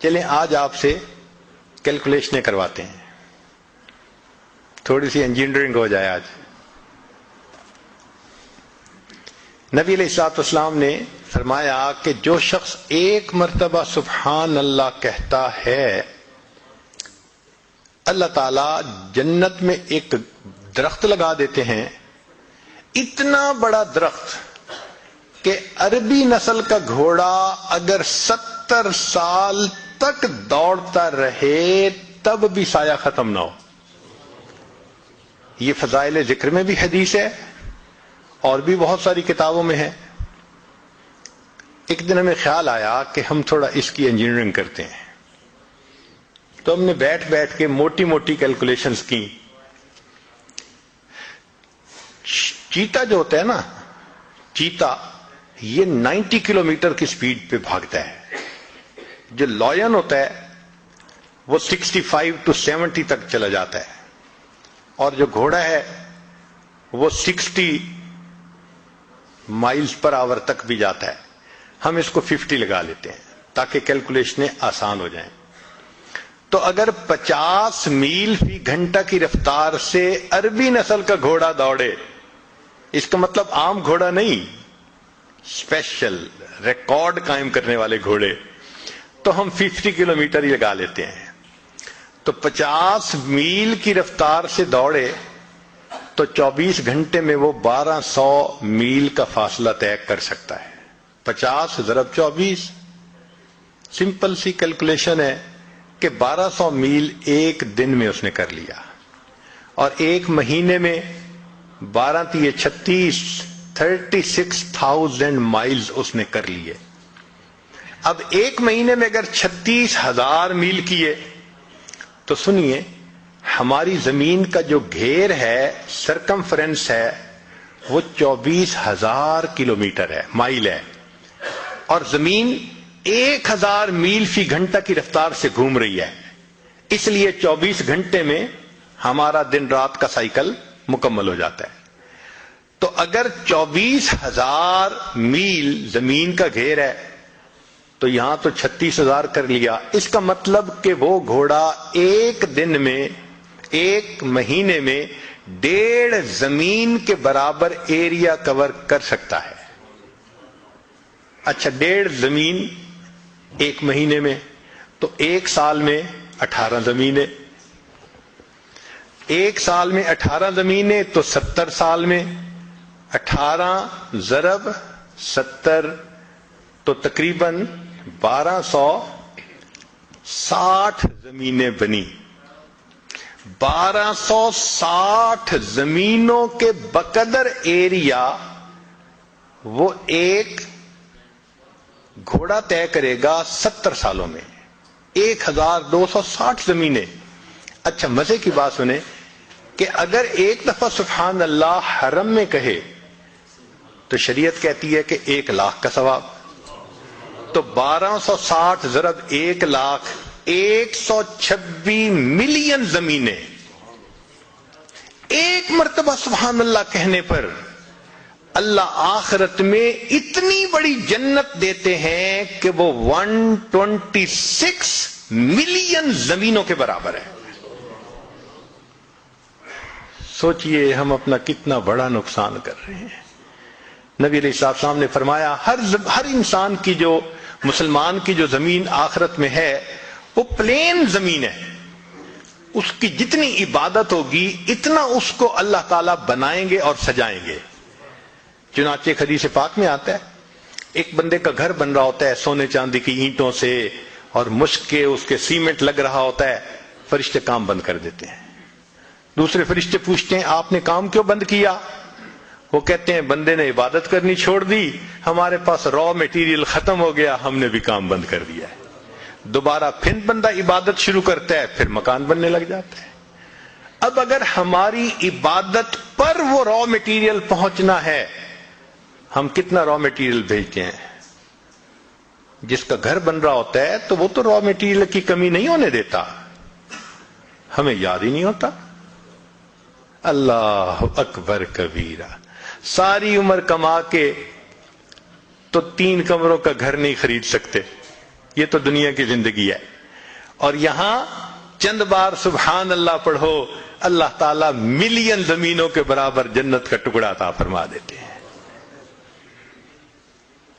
چلیں آج آپ سے کیلکولیشنیں کرواتے ہیں, تھوڑی سی انجینئرنگ ہو جائے. آج نبی علیہ الصلوۃ والسلام نے فرمایا کہ جو شخص ایک مرتبہ سبحان اللہ کہتا ہے, اللہ تعالیٰ جنت میں ایک درخت لگا دیتے ہیں, اتنا بڑا درخت کہ عربی نسل کا گھوڑا اگر 70 سال تک دوڑتا رہے تب بھی سایہ ختم نہ ہو. یہ فضائل ذکر میں بھی حدیث ہے اور بھی بہت ساری کتابوں میں ہے. ایک دن ہمیں خیال آیا کہ ہم تھوڑا اس کی انجینئرنگ کرتے ہیں, تو ہم نے بیٹھ کے موٹی موٹی کیلکولیشنز کی. چیتا جو ہوتا ہے نا, چیتا یہ 90 کلومیٹر کی سپیڈ پہ بھاگتا ہے. جو لائن ہوتا ہے وہ 65 to 70 تک چلا جاتا ہے, اور جو گھوڑا ہے وہ 60 مائلز پر آور تک بھی جاتا ہے. ہم اس کو 50 لگا لیتے ہیں تاکہ کیلکولیشنیں آسان ہو جائیں. تو اگر 50 میل فی گھنٹہ کی رفتار سے عربی نسل کا گھوڑا دوڑے, اس کا مطلب عام گھوڑا نہیں, اسپیشل ریکارڈ قائم کرنے والے گھوڑے, تو ہم 50 کلومیٹر ہی لگا لیتے ہیں. تو 50 میل کی رفتار سے دوڑے تو 24 گھنٹے میں وہ 1200 میل کا فاصلہ طے کر سکتا ہے. 50 ضرب 24, سمپل سی کیلکولیشن ہے کہ 1200 میل ایک دن میں اس نے کر لیا, اور ایک مہینے میں 12 تیے 36, 36,000 مائلز اس نے کر لیے. اب ایک مہینے میں اگر 36,000 میل کیے تو سنیے, ہماری زمین کا جو گھیر ہے, سرکمفرنس ہے, وہ 24,000 کلومیٹر ہے, مائل ہے, اور زمین 1,000 میل فی گھنٹہ کی رفتار سے گھوم رہی ہے. اس لیے 24 گھنٹے میں ہمارا دن رات کا سائیکل مکمل ہو جاتا ہے. تو اگر 24,000 میل زمین کا گھیر ہے تو یہاں تو 36,000 کر لیا. اس کا مطلب کہ وہ گھوڑا ایک دن میں, ایک مہینے میں 1.5 زمین کے برابر ایریا کور کر سکتا ہے. اچھا, 1.5 زمین ایک مہینے میں, تو ایک سال میں 18 زمینیں. ایک سال میں 18 زمینیں تو 70 سال میں 18 ضرب 70 تو تقریباً 1260 زمینیں بنی. 1260 زمینوں کے بقدر ایریا وہ ایک گھوڑا طے کرے گا 70 سالوں میں. 1260 زمینیں. اچھا, مزے کی بات سنیں کہ اگر ایک دفعہ سبحان اللہ حرم میں کہے تو شریعت کہتی ہے کہ 1,00,000 کا ثواب. تو 1260 ضرب 1,00,000, 126 ملین زمینیں. ایک مرتبہ سبحان اللہ کہنے پر اللہ آخرت میں اتنی بڑی جنت دیتے ہیں کہ وہ 126 ملین زمینوں کے برابر ہے. سوچئے ہم اپنا کتنا بڑا نقصان کر رہے ہیں. نبی علیہ السلام نے فرمایا ہر انسان کی, جو مسلمان کی جو زمین آخرت میں ہے وہ پلین زمین ہے. اس کی جتنی عبادت ہوگی اتنا اس کو اللہ تعالیٰ بنائیں گے اور سجائیں گے. چنانچہ حدیث پاک میں آتا ہے, ایک بندے کا گھر بن رہا ہوتا ہے سونے چاندی کی اینٹوں سے, اور مشک کے اس کے سیمنٹ لگ رہا ہوتا ہے. فرشتے کام بند کر دیتے ہیں. دوسرے فرشتے پوچھتے ہیں آپ نے کام کیوں بند کیا؟ وہ کہتے ہیں بندے نے عبادت کرنی چھوڑ دی, ہمارے پاس را میٹیریل ختم ہو گیا, ہم نے بھی کام بند کر دیا ہے. دوبارہ پھر بندہ عبادت شروع کرتا ہے, پھر مکان بننے لگ جاتا ہے. اب اگر ہماری عبادت پر وہ را میٹیریل پہنچنا ہے, ہم کتنا را میٹیریل بھیجتے ہیں؟ جس کا گھر بن رہا ہوتا ہے تو وہ تو را میٹیریل کی کمی نہیں ہونے دیتا, ہمیں یاد ہی نہیں ہوتا. اللہ اکبر کبیرہ. ساری عمر کما کے تو 3 کمروں کا گھر نہیں خرید سکتے. یہ تو دنیا کی زندگی ہے. اور یہاں چند بار سبحان اللہ پڑھو، اللہ تعالیٰ ملین زمینوں کے برابر جنت کا ٹکڑا عطا فرما دیتے.